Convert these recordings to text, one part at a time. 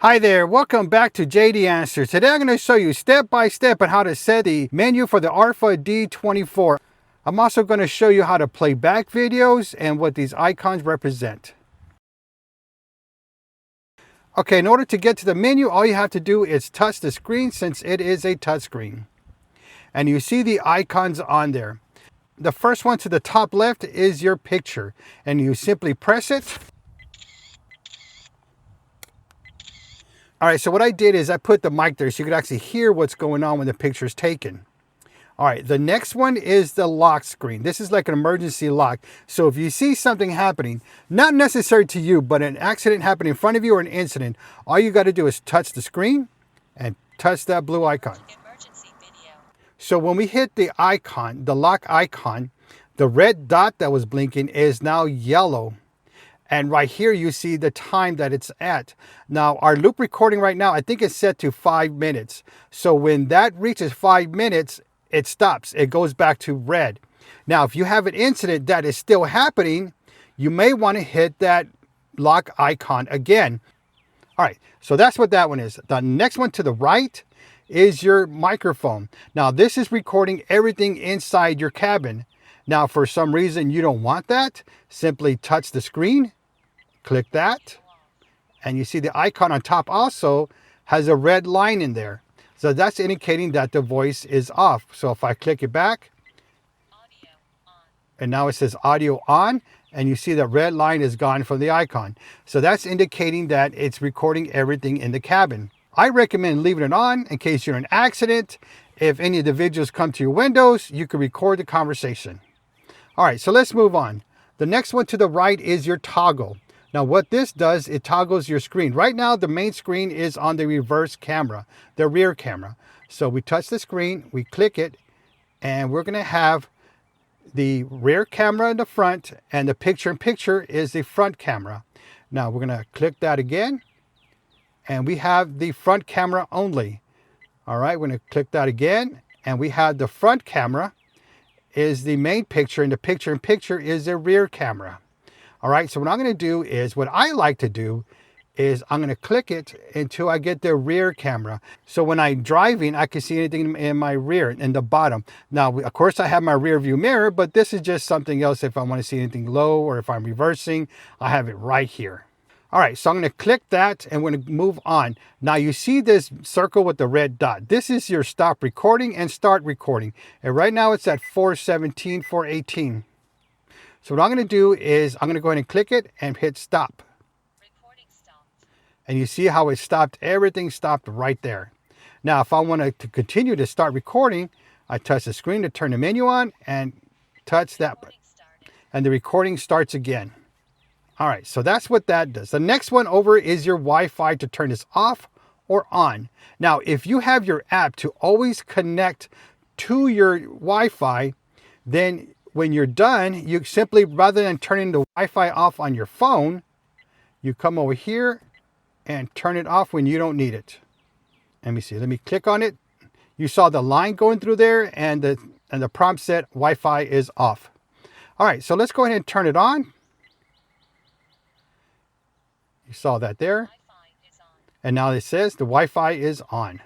Hi there, welcome back to JD Answers. Today I'm going to show you step by step on how to set the menu for the Arpha D24. I'm also going to show you how to play back videos and what these icons represent. Okay, in order to get to the menu, all you have to do is touch the screen since it is a touch screen. And you see the icons on there. The first one to the top left is your picture, and you simply press it. All right, so what I did is I put the mic there so you could actually hear what's going on when the picture is taken. All right, the next one is the lock screen. This is like an emergency lock. So if you see something happening, not necessary to you, but an accident happening in front of you or an incident, all you got to do is touch the screen and touch that blue icon. So when we hit the icon, the lock icon, the red dot that was blinking is now yellow. And right here, you see the time that it's at. Now, our loop recording right now, I think it's set to 5 minutes. So when that reaches 5 minutes, it stops. It goes back to red. Now, if you have an incident that is still happening, you may want to hit that lock icon again. All right, so that's what that one is. The next one to the right is your microphone. Now, this is recording everything inside your cabin. Now, for some reason you don't want that, simply touch the screen. Click that, and you see the icon on top also has a red line in there. So that's indicating that the voice is off. So if I click it back, and now it says audio on, and you see the red line is gone from the icon. So that's indicating that it's recording everything in the cabin. I recommend leaving it on in case you're in an accident. If any individuals come to your windows, you can record the conversation. All right, so let's move on. The next one to the right is your toggle. Now what this does, it toggles your screen. Right now, the main screen is on the reverse camera, the rear camera. So we touch the screen, we click it, and we're gonna have the rear camera in the front, and the picture-in-picture is the front camera. Now we're gonna click that again, and we have the front camera only. All right, we're gonna click that again, and we have the front camera is the main picture, and the picture-in-picture is the rear camera. All right, so what I'm going to do is, what I like to do is I'm going to click it until I get the rear camera. So when I'm driving, I can see anything in my rear, in the bottom. Now, of course, I have my rear view mirror, but this is just something else. If I want to see anything low or if I'm reversing, I have it right here. All right, so I'm going to click that and we're going to move on. Now you see this circle with the red dot. This is your stop recording and start recording. And right now it's at 4:17, 4:18. So what I'm going to do is I'm going to go ahead and click it and hit stop. Recording stopped. And you see how it stopped. Everything stopped right there. Now, if I want to continue to start recording, I touch the screen to turn the menu on and touch that button. And the recording starts again. All right, so that's what that does. The next one over is your Wi-Fi to turn this off or on. Now, if you have your app to always connect to your Wi-Fi, then when you're done, you simply, rather than turning the Wi-Fi off on your phone, you come over here and turn it off when you don't need it. Let me see, let me click on it. You saw the line going through there and the prompt said Wi-Fi is off. All right, so let's go ahead and turn it on. You saw that there. And now it says the Wi-Fi is on.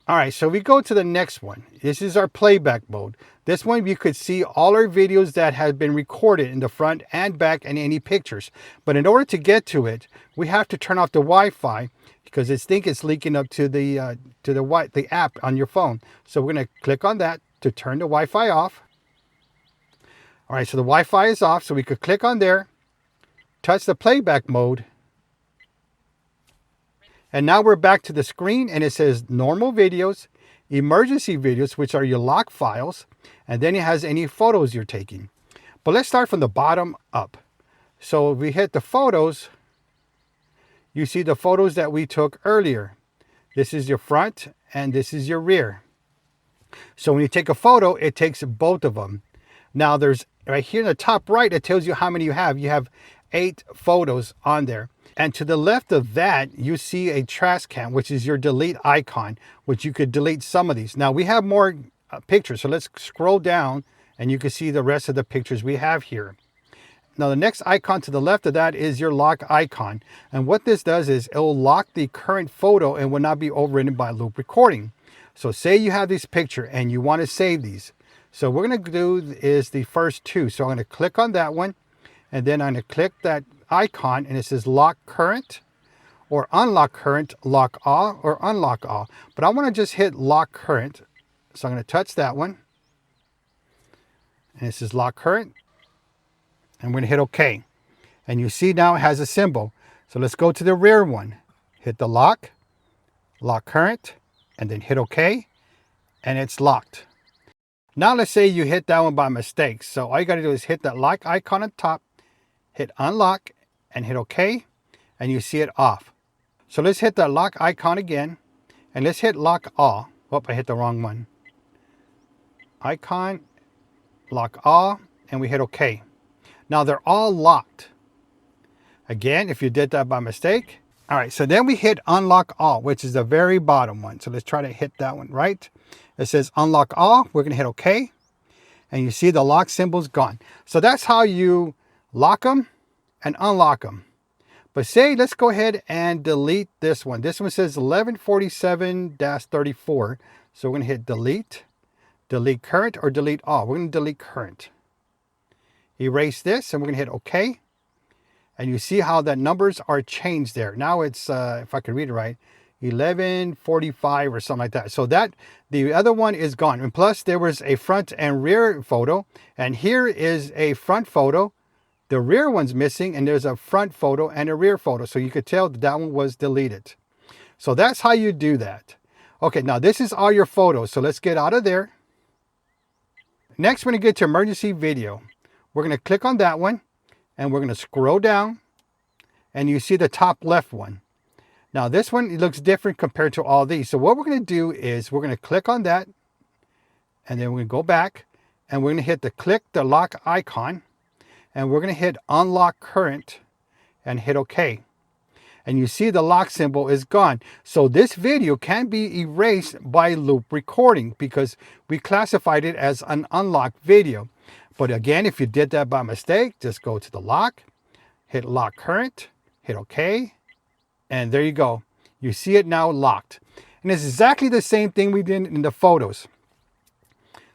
All right, so we go to the next one. This is our playback mode. This one, you could see all our videos that have been recorded in the front and back and any pictures. But in order to get to it, we have to turn off the Wi-Fi because it thinks it's leaking up to the app on your phone. So we're going to click on that to turn the Wi-Fi off. All right, so the Wi-Fi is off, so we could click on there, touch the playback mode. And now we're back to the screen and it says normal videos, emergency videos, which are your lock files, and then it has any photos you're taking. But let's start from the bottom up. So if we hit the photos, you see the photos that we took earlier. This is your front and this is your rear. So when you take a photo, it takes both of them. Now there's right here in the top right, it tells you how many you have. You have 8 photos on there. And to the left of that, you see a trash can, which is your delete icon, which you could delete some of these. Now we have more pictures, so let's scroll down and you can see the rest of the pictures we have here. Now the next icon to the left of that is your lock icon. And what this does is it'll lock the current photo and will not be overridden by loop recording. So say you have this picture and you want to save these. So what we're going to do is the first two. So I'm going to click on that one, and then I'm going to click that icon, and it says lock current or unlock current, lock all or unlock all. But I want to just hit lock current. So I'm going to touch that one. And it says lock current. And we're going to hit OK. And you see now it has a symbol. So let's go to the rear one. Hit the lock, lock current, and then hit OK. And it's locked. Now let's say you hit that one by mistake. So all you got to do is hit that lock icon on top, hit unlock, and hit OK. And you see it off. So let's hit that lock icon again. And let's hit lock all. Oh, I hit the wrong one. Icon, lock all, and we hit OK. Now they're all locked. Again, if you did that by mistake. All right, so then we hit unlock all, which is the very bottom one. So let's try to hit that one, right? It says unlock all. We're going to hit OK. And you see the lock symbol's gone. So that's how you lock them and unlock them. But say, let's go ahead and delete this one. This one says 1147-34. So we're going to hit delete, delete current, or delete all. We're going to delete current. Erase this, and we're going to hit OK. And you see how the numbers are changed there. Now it's, if I can read it right, 1145 or something like that. So that the other one is gone. And plus there was a front and rear photo. And here is a front photo. The rear one's missing, and there's a front photo and a rear photo. So you could tell that one was deleted. So that's how you do that. Okay, now this is all your photos. So let's get out of there. Next, we're going to get to emergency video. We're going to click on that one, and we're going to scroll down, and you see the top left one. Now this one, it looks different compared to all these. So what we're going to do is we're going to click on that, and then we're going to go back, and we're going to hit the click the lock icon, and we're going to hit unlock current and hit OK. And you see the lock symbol is gone. So this video can be erased by loop recording because we classified it as an unlocked video. But again, if you did that by mistake, just go to the lock, hit lock current, hit OK, and there you go. You see it now locked. And it's exactly the same thing we did in the photos.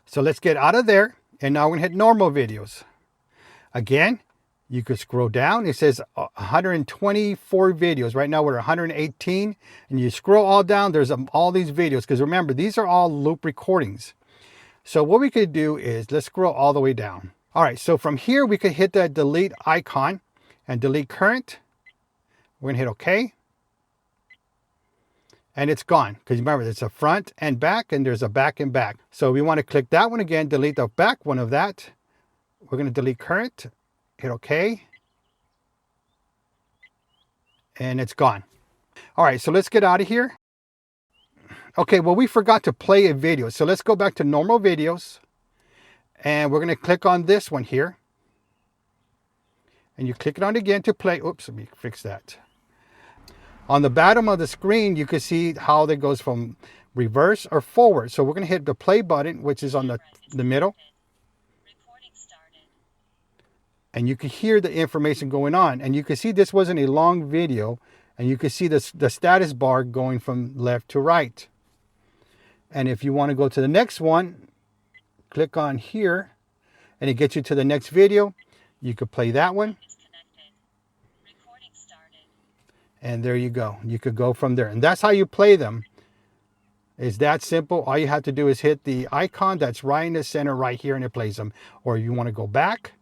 So let's get out of there, and now we're going to hit normal videos. Again, you could scroll down. It says 124 videos. Right now we're at 118. And you scroll all down, there's all these videos. Because remember, these are all loop recordings. So what we could do is, let's scroll all the way down. All right, so from here, we could hit that delete icon and delete current. We're going to hit OK. And it's gone. Because remember, there's a front and back, and there's a back and back. So we want to click that one again, delete the back one of that. We're going to delete current, hit OK, and it's gone. All right, so let's get out of here. Okay, well, we forgot to play a video. So let's go back to normal videos, and we're going to click on this one here. And you click it on again to play. Oops, let me fix that. On the bottom of the screen, you can see how that goes from reverse or forward. So we're going to hit the play button, which is on the middle. And you can hear the information going on. And you can see this wasn't a long video. And you can see the status bar going from left to right. And if you want to go to the next one, click on here. And it gets you to the next video. You could play that one. And there you go. You could go from there. And that's how you play them. It's that simple. All you have to do is hit the icon that's right in the center right here, and it plays them. Or you want to go back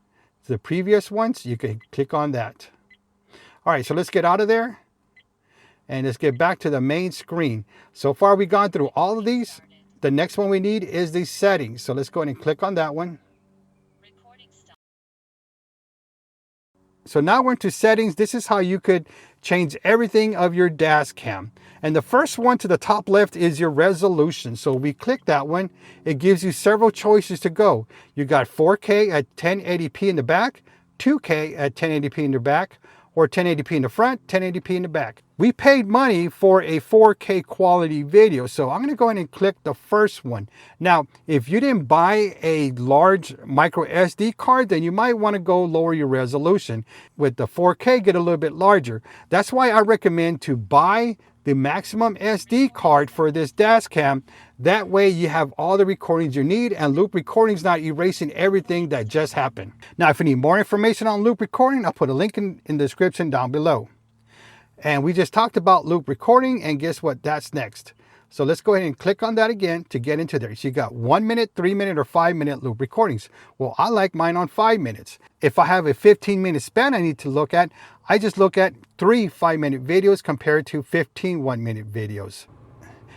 the previous ones, you can click on that. All right, so let's get out of there and let's get back to the main screen. So far we've gone through all of these. The next one we need is the settings. So let's go ahead and click on that one. So now we're into settings. This is how you could change everything of your dash cam. And the first one to the top left is your resolution. So we click that one. It gives you several choices to go. You got 4K at 1080p in the back, 2K at 1080p in the back, or 1080p in the front, 1080p in the back. We paid money for a 4K quality video, so I'm going to go ahead and click the first one. Now, if you didn't buy a large micro SD card, then you might want to go lower your resolution. With the 4K, get a little bit larger. That's why I recommend to buy the maximum SD card for this dash cam. That way you have all the recordings you need, and loop recording's not erasing everything that just happened. Now, if you need more information on loop recording, I'll put a link in the description down below. And we just talked about loop recording, and guess what? That's next. So let's go ahead and click on that again to get into there. So you got 1 minute, 3 minute, or 5 minute loop recordings. Well, I like mine on 5 minutes. If I have a 15-minute span I need to look at, I just look at 3 5-minute videos compared to 15 1-minute videos.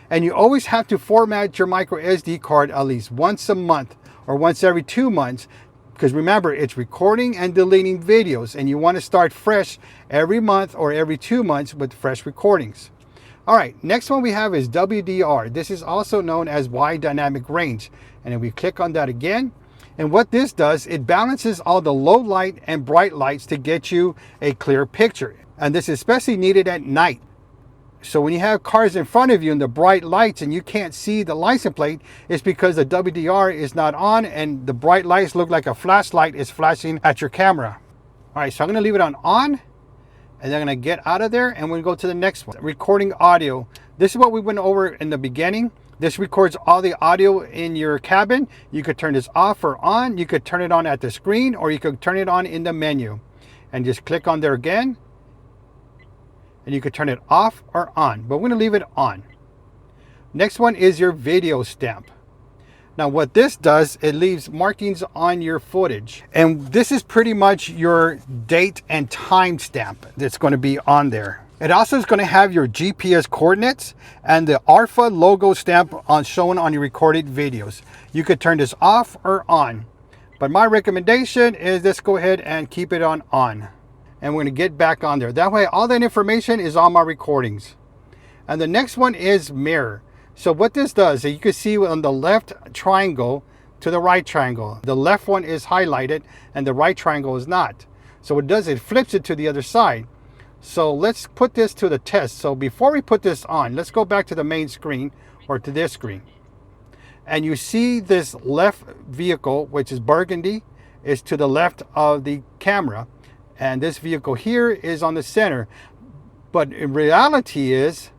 And you always have to format your micro SD card at least once a month or once every 2 months. Because remember, it's recording and deleting videos, and you want to start fresh every month or every 2 months with fresh recordings. All right, next one we have is WDR. This is also known as wide dynamic range. And then we click on that again. And what this does, it balances all the low light and bright lights to get you a clear picture. And this is especially needed at night. So when you have cars in front of you and the bright lights and you can't see the license plate, it's because the WDR is not on and the bright lights look like a flashlight is flashing at your camera. All right, so I'm going to leave it on, and then I'm going to get out of there, and we're going to go to the next one. Recording audio. This is what we went over in the beginning. This records all the audio in your cabin. You could turn this off or on. You could turn it on at the screen, or you could turn it on in the menu. And just click on there again. And you could turn it off or on, but we're going to leave it on. Next one is your video stamp. Now what this does, it leaves markings on your footage. And this is pretty much your date and time stamp that's going to be on there. It also is going to have your GPS coordinates and the Arpha logo stamp shown on your recorded videos. You could turn this off or on, but my recommendation is let's go ahead and keep it on. And we're going to get back on there. That way all that information is on my recordings. And the next one is mirror. So what this does, you can see on the left triangle to the right triangle. The left one is highlighted and the right triangle is not. So what it does, it flips it to the other side. So let's put this to the test. So before we put this on, let's go back to the main screen, or to this screen. And you see this left vehicle, which is burgundy, is to the left of the camera. And this vehicle here is on the center. But in reality is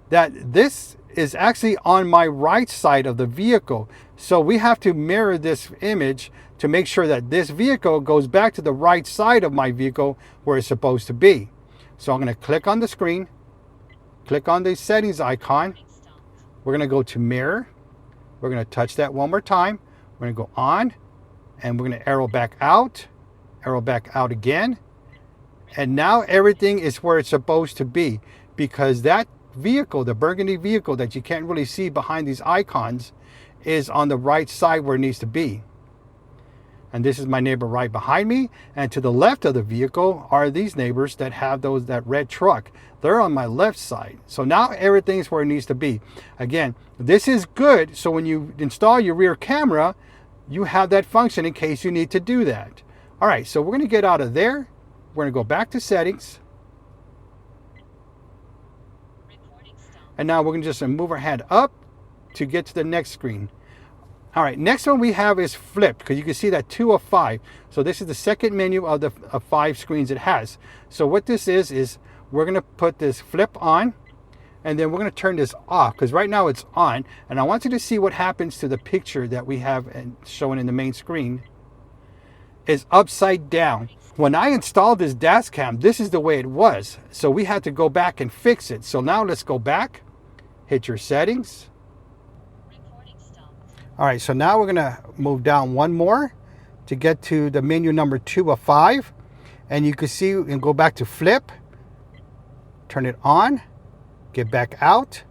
that this is actually on my right side of the vehicle. So we have to mirror this image to make sure that this vehicle goes back to the right side of my vehicle where it's supposed to be. So I'm going to click on the screen, click on the settings icon. We're going to go to mirror. We're going to touch that one more time. We're going to go on, and we're going to arrow back out again. And now everything is where it's supposed to be, because that vehicle, the burgundy vehicle that you can't really see behind these icons, is on the right side where it needs to be. And this is my neighbor right behind me. And to the left of the vehicle are these neighbors that have that red truck. They're on my left side. So now everything's where it needs to be. Again, this is good. So when you install your rear camera, you have that function in case you need to do that. All right, so we're going to get out of there. We're going to go back to settings. And now we're going to just move our hand up to get to the next screen. All right, next one we have is flipped, because you can see that 2 of 5. So this is the second menu of the 5 screens it has. So what this is we're going to put this flip on, and then we're going to turn this off, because right now it's on. And I want you to see what happens to the picture that we have shown in the main screen. Is upside down. When I installed this dash cam, this is the way it was. So we had to go back and fix it. So now let's go back, hit your settings. All right, so now we're gonna move down one more to get to the menu number 2 of 5. And you can see, and go back to flip, turn it on, get back out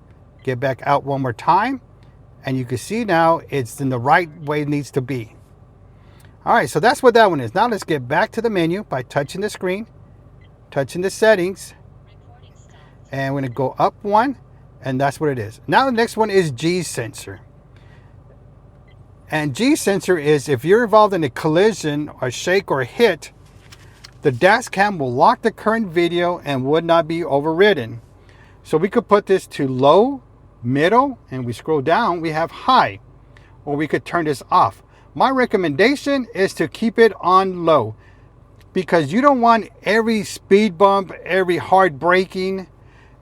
one more time. And you can see now it's in the right way it needs to be. All right, so that's what that one is. Now let's get back to the menu by touching the screen, touching the settings, and we're gonna go up one, and that's what it is. Now the next one is G sensor. And G sensor is if you're involved in a collision or shake or hit, the dash cam will lock the current video and would not be overridden. So we could put this to low, middle, and we scroll down, we have high, or we could turn this off. My recommendation is to keep it on low, because you don't want every speed bump, every hard braking,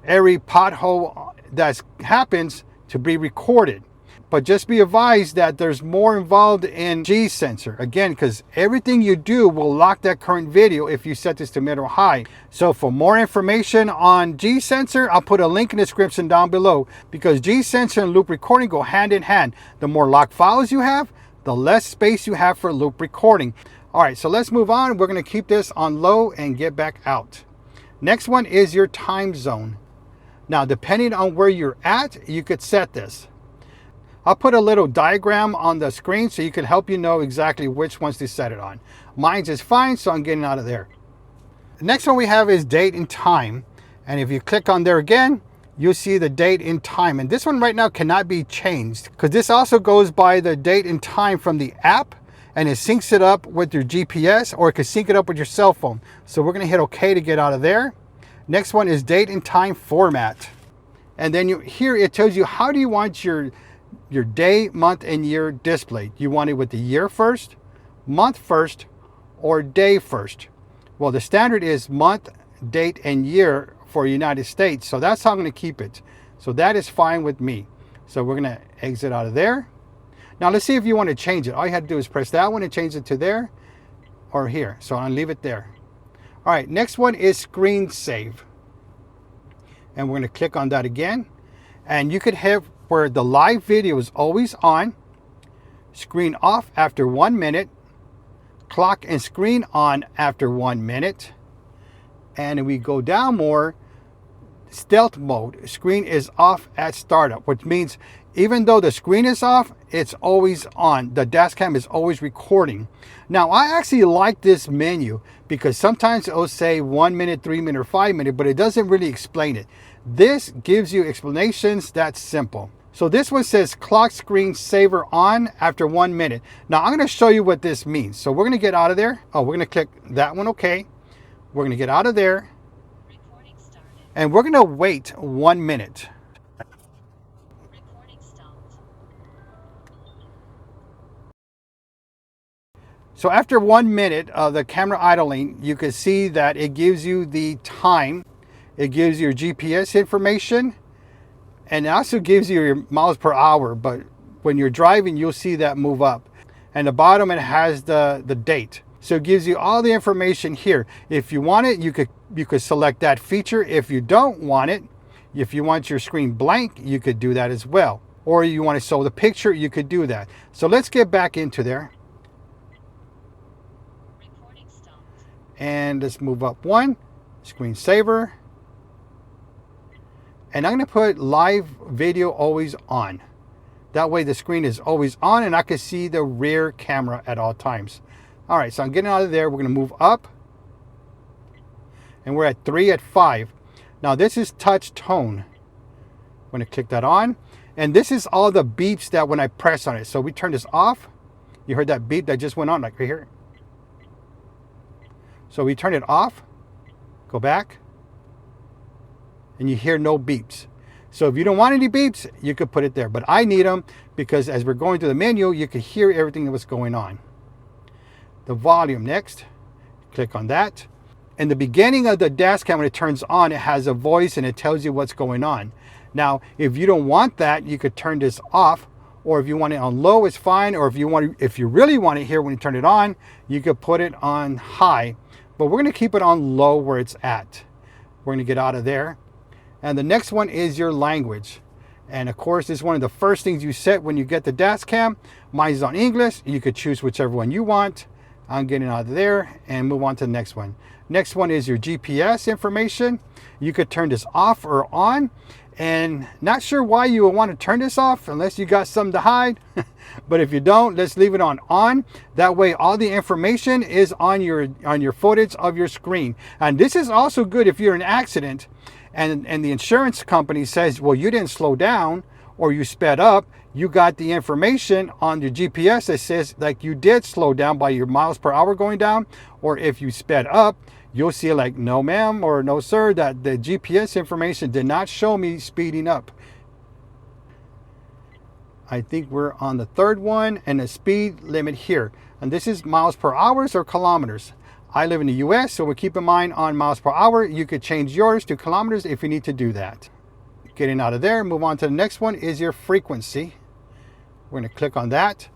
every pothole that happens to be recorded. But just be advised that there's more involved in G sensor. Again, because everything you do will lock that current video if you set this to middle or high. So for more information on G sensor, I'll put a link in the description down below, because G sensor and loop recording go hand in hand. The more locked files you have, the less space you have for loop recording. All right, so let's move on. We're going to keep this on low and get back out. Next one is your time zone. Now, depending on where you're at, you could set this. I'll put a little diagram on the screen so you can help you know exactly which ones to set it on. Mine's is fine, so I'm getting out of there. The next one we have is date and time. And if you click on there again, you'll see the date and time. And this one right now cannot be changed, because this also goes by the date and time from the app, and it syncs it up with your GPS, or it could sync it up with your cell phone. So we're gonna hit OK to get out of there. Next one is date and time format. And then here it tells you how do you want your day, month, and year displayed. You want it with the year first, month first, or day first. Well, the standard is month, date, and year for United States. So that's how I'm going to keep it. So that is fine with me. So we're going to exit out of there. Now let's see if you want to change it. All you have to do is press that one and change it to there or here. So I'll leave it there. All right, next one is screen save. And we're going to click on that again. And you could have where the live video is always on, screen off after 1 minute, clock and screen on after 1 minute. And if we go down more, stealth mode, screen is off at startup, which means even though the screen is off, it's always on. The dash cam is always recording. Now, I actually like this menu because sometimes it'll say 1 minute, 3 minute, or 5 minute, but it doesn't really explain it. This gives you explanations that's simple. So this one says clock screen saver on after 1 minute. Now I'm going to show you what this means. So we're going to get out of there. Oh, we're going to click that one. Okay. We're going to get out of there. Recording started. And we're going to wait 1 minute. Recording stopped. So after 1 minute of the camera idling, you can see that it gives you the time. It gives you your GPS information, and it also gives you your miles per hour. But when you're driving, you'll see that move up. And the bottom, it has the date. So it gives you all the information here. If you want it, you could select that feature. If you don't want it, if you want your screen blank, you could do that as well. Or you want to show the picture, you could do that. So let's get back into there. Recording stopped. And let's move up one, screensaver. And I'm going to put live video always on. That way the screen is always on and I can see the rear camera at all times. All right, so I'm getting out of there. We're going to move up. And we're at 3 at 5. Now this is touch tone. I'm going to click that on. And this is all the beeps that when I press on it. So we turn this off. You heard that beep that just went on like right here. So we turn it off. Go back. And you hear no beeps. So if you don't want any beeps, you could put it there. But I need them because as we're going through the menu, you can hear everything that was going on. The volume next. Click on that. In the beginning of the dash cam, when it turns on, it has a voice and it tells you what's going on. Now, if you don't want that, you could turn this off. Or if you want it on low, it's fine. Or if you really want to hear when you turn it on, you could put it on high. But we're going to keep it on low where it's at. We're going to get out of there. And the next one is your language. And of course, this is one of the first things you set when you get the dash cam. Mine is on English. You could choose whichever one you want. I'm getting out of there and move on to the next one. Next one is your GPS information. You could turn this off or on. And not sure why you would want to turn this off unless you got something to hide. But if you don't, let's leave it on. That way all the information is on your footage of your screen. And this is also good if you're in an accident and the insurance company says, well, you didn't slow down or you sped up. you got the information on your GPS that says like you did slow down by your miles per hour going down, or if you sped up, you'll see like, no ma'am or no sir, that the GPS information did not show me speeding up. I think we're on the third one, and the speed limit here. And this is miles per hour or kilometers. I live in the US, so we'll keep in mind on miles per hour. You could change yours to kilometers if you need to do that. Getting out of there, move on to the next one is your frequency. We're going to click on that.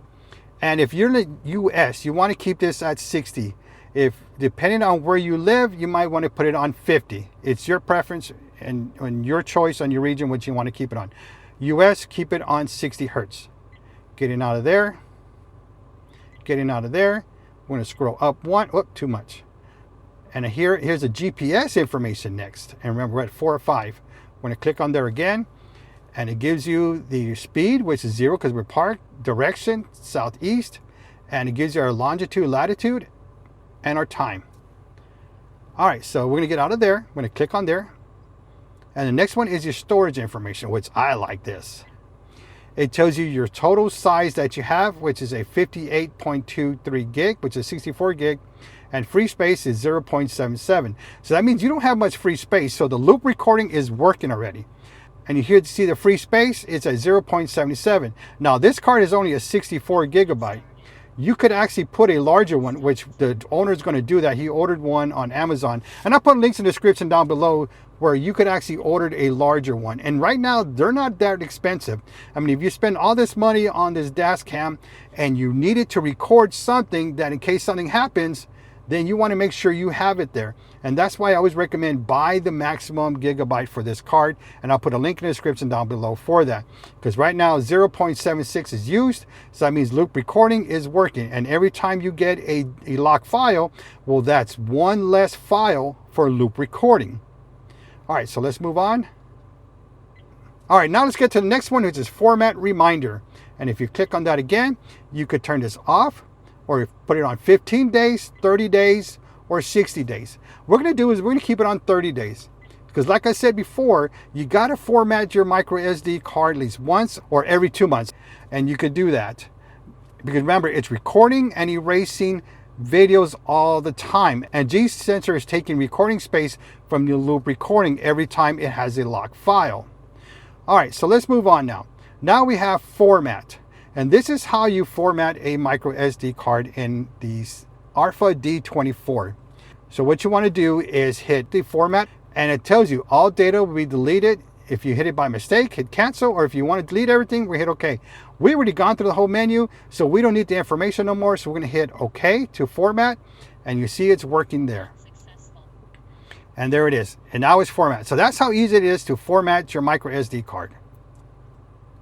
And if you're in the US, you want to keep this at 60. If depending on where you live, you might want to put it on 50. It's your preference and your choice on your region which you want to keep it on. US, keep it on 60 hertz. Getting out of there. Getting out of there. We're going to scroll up one. Oh, too much. And here's the GPS information next. And remember, we're at 4 or 5. We're going to click on there again. And it gives you the speed, which is 0 because we're parked, direction, southeast. And it gives you our longitude, latitude, and our time. All right, so we're going to get out of there. We're going to click on there. And the next one is your storage information, which I like this. It tells you your total size that you have, which is a 58.23 gig, which is 64 gig, and free space is 0.77. So that means you don't have much free space. So the loop recording is working already. And you here to see the free space, it's at 0.77. Now this card is only a 64 gigabyte. You could actually put a larger one, which the owner is going to do that. He ordered one on Amazon. And I'll put links in the description down below where you could actually order a larger one. And right now, they're not that expensive. I mean, if you spend all this money on this dashcam and you need it to record something that in case something happens, then you want to make sure you have it there. And that's why I always recommend buy the maximum gigabyte for this card. And I'll put a link in the description down below for that. Because right now 0.76 is used. So that means loop recording is working. And every time you get a locked file, well, that's one less file for loop recording. All right, so let's move on. All right, now let's get to the next one, which is format reminder. And if you click on that again, you could turn this off or put it on 15 days, 30 days, or 60 days. What we're going to do is we're going to keep it on 30 days. Because like I said before, you got to format your micro SD card at least once or every 2 months. And you could do that. Because remember, it's recording and erasing videos all the time. And G-Sensor is taking recording space from the loop recording every time it has a locked file. All right, so let's move on now. Now we have format. And this is how you format a micro SD card in the Arpha D24. So what you want to do is hit the format, and it tells you all data will be deleted. If you hit it by mistake, hit cancel, or if you want to delete everything, we hit OK. We already gone through the whole menu, so we don't need the information no more. So we're going to hit OK to format, and you see it's working there. And there it is. And now it's format. So that's how easy it is to format your micro SD card.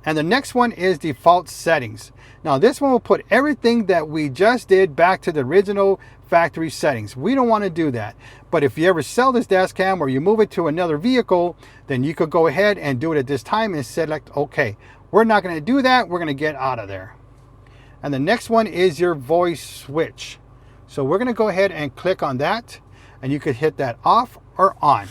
And the next one is default settings. Now this one will put everything that we just did back to the original factory settings. We don't want to do that. But if you ever sell this dashcam or you move it to another vehicle, then you could go ahead and do it at this time and select OK. We're not going to do that. We're going to get out of there. And the next one is your voice switch. So we're going to go ahead and click on that, and you could hit that off or on.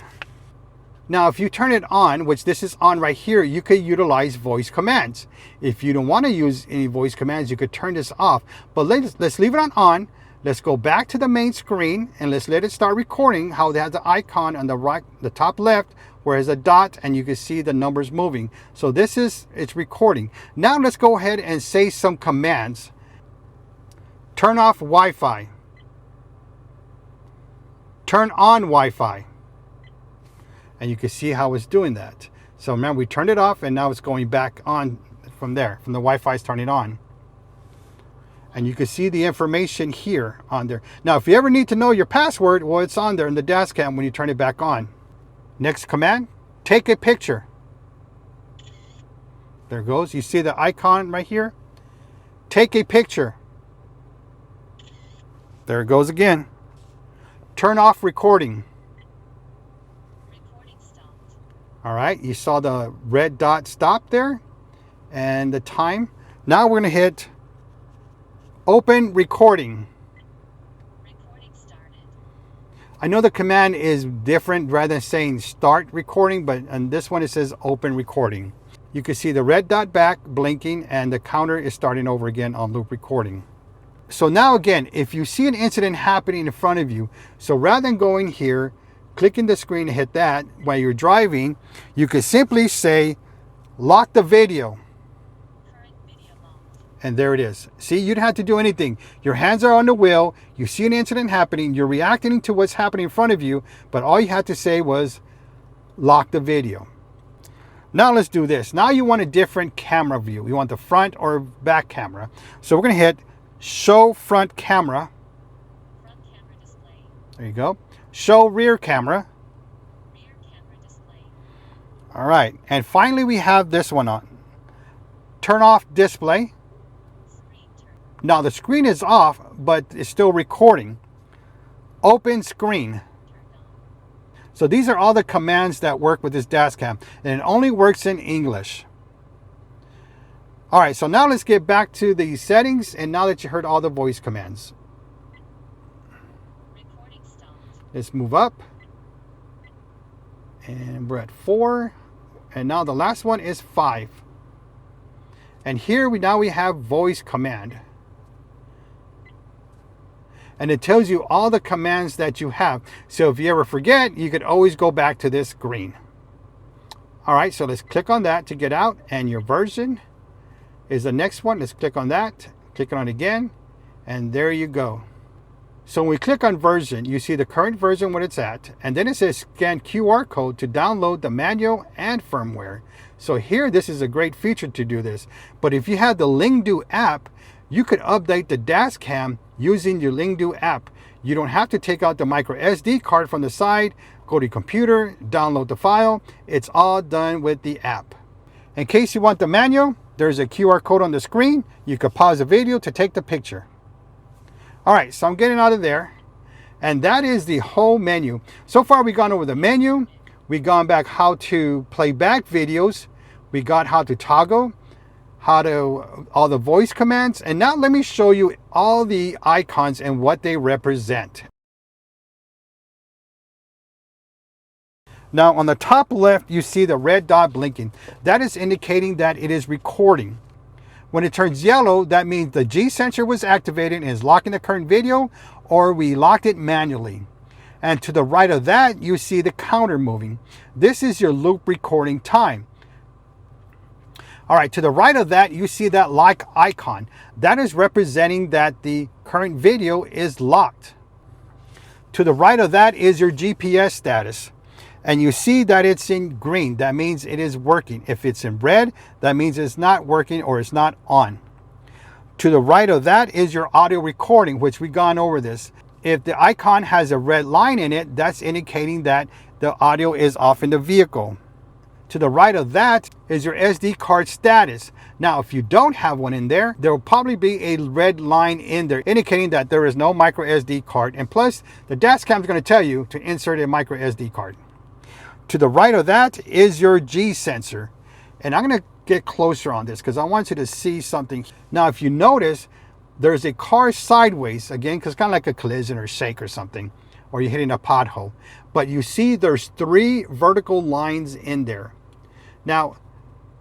Now, if you turn it on, which this is on right here, you could utilize voice commands. If you don't want to use any voice commands, you could turn this off. But let's leave it on. Let's go back to the main screen and let's let it start recording. How it has the icon on the right, the top left, where there's a dot, and you can see the numbers moving. So it's recording. Now let's go ahead and say some commands. Turn off Wi-Fi. Turn on Wi-Fi. And you can see how it's doing that. So remember, we turned it off and now it's going back on from there, from the Wi-Fi's turning on. And you can see the information here on there. Now, if you ever need to know your password, well, it's on there in the dashcam when you turn it back on. Next command, take a picture. There it goes. You see the icon right here? Take a picture. There it goes again. Turn off recording. All right, you saw the red dot stop there and the time. Now we're going to hit open recording. Recording started. I know the command is different rather than saying start recording, but on this one it says open recording. you can see the red dot back blinking and the counter is starting over again on loop recording. So now again, if you see an incident happening in front of you, so rather than going here, clicking the screen and hit that while you're driving, you could simply say, lock the video. And there it is. See, you don't have to do anything. Your hands are on the wheel. You see an incident happening. You're reacting to what's happening in front of you. But all you had to say was lock the video. Now let's do this. Now you want a different camera view. You want the front or back camera. So we're going to hit show front camera. Front camera display. There you go. Show rear camera. Rear camera display. All right. And finally, we have this one on. Turn off display. Now the screen is off, but it's still recording. Open screen. So these are all the commands that work with this dashcam, and it only works in English. All right, so now let's get back to the settings, and now that you heard all the voice commands. Recording stopped. Let's move up. And we're at 4. And now the last one is 5. And here we have voice command. And it tells you all the commands that you have. So if you ever forget, you could always go back to this green. All right, so let's click on that to get out. And your version is the next one. Let's click on that, click on it again, and there you go. So when we click on version, you see the current version, what it's at, and then it says scan QR code to download the manual and firmware. So here, this is a great feature to do this. But if you had the Lingdu app, you could update the dashcam using your Lingdu app. You don't have to take out the micro SD card from the side, go to your computer, download the file. It's all done with the app. In case you want the manual, there's a QR code on the screen. You could pause the video to take the picture. All right, so I'm getting out of there. And that is the whole menu. So far, we've gone over the menu. We've gone back how to play back videos. We got how to toggle, all the voice commands. And now let me show you all the icons and what they represent. Now on the top left, you see the red dot blinking. That is indicating that it is recording. When it turns yellow, that means the G sensor was activated and is locking the current video, or we locked it manually. And to the right of that, you see the counter moving. This is your loop recording time. All right, to the right of that, you see that lock icon. That is representing that the current video is locked. To the right of that is your GPS status. And you see that it's in green. That means it is working. If it's in red, that means it's not working or it's not on. To the right of that is your audio recording, which we've gone over this. If the icon has a red line in it, that's indicating that the audio is off in the vehicle. To the right of that is your SD card status. Now, if you don't have one in there, there will probably be a red line in there indicating that there is no micro SD card. And plus, the dashcam is going to tell you to insert a micro SD card. To the right of that is your G sensor. And I'm going to get closer on this because I want you to see something. Now, if you notice, there's a car sideways, again, because it's kind of like a collision or shake or something, or you're hitting a pothole. But you see there's 3 vertical lines in there. Now,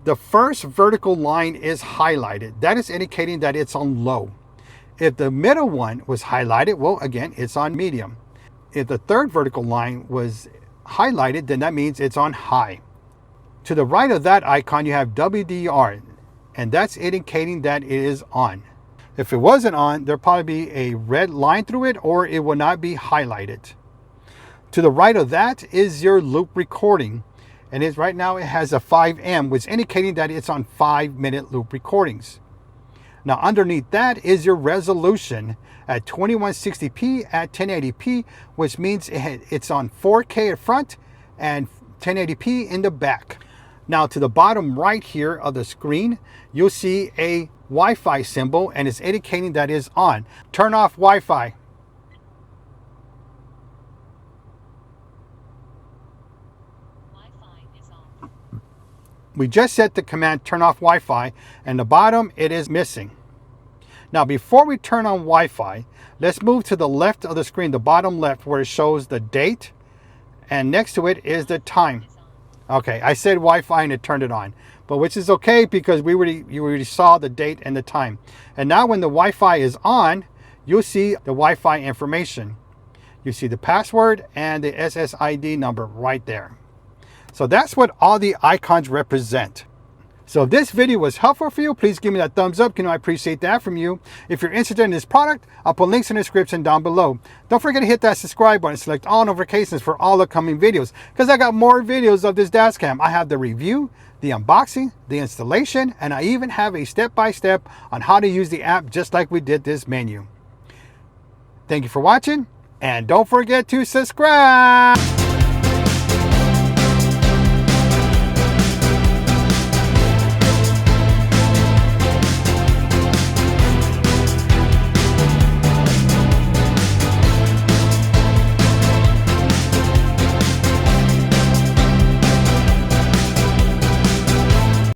the first vertical line is highlighted. That is indicating that it's on low. If the middle one was highlighted, well, again, it's on medium. If the third vertical line was highlighted, then that means it's on high. To the right of that icon, you have WDR, and that's indicating that it is on. If it wasn't on, there'll probably be a red line through it, or it will not be highlighted. To the right of that is your loop recording, and right now it has a 5M, which is indicating that it's on 5-minute loop recordings. Now underneath that is your resolution at 2160p at 1080p, which means it's on 4K at front and 1080p in the back. Now to the bottom right here of the screen, you'll see a Wi-Fi symbol, and it's indicating that is on. Turn off Wi-Fi. Wi-Fi is on. We just set the command turn off Wi-Fi, and the bottom it is missing. Now before we turn on Wi-Fi, let's move to the left of the screen, the bottom left, where it shows the date, and next to it is the time. Okay, I said Wi-Fi and it turned it on, but which is okay because you already saw the date and the time. And now when the Wi-Fi is on, you'll see the Wi-Fi information. You see the password and the SSID number right there. So that's what all the icons represent. So if this video was helpful for you, please give me that thumbs up. I appreciate that from you. If you're interested in this product, I'll put links in the description down below. Don't forget to hit that subscribe button, select all notifications for all upcoming videos, because I got more videos of this dash cam. I have the review, the unboxing, the installation, and I even have a step-by-step on how to use the app just like we did this menu. Thank you for watching, and don't forget to subscribe.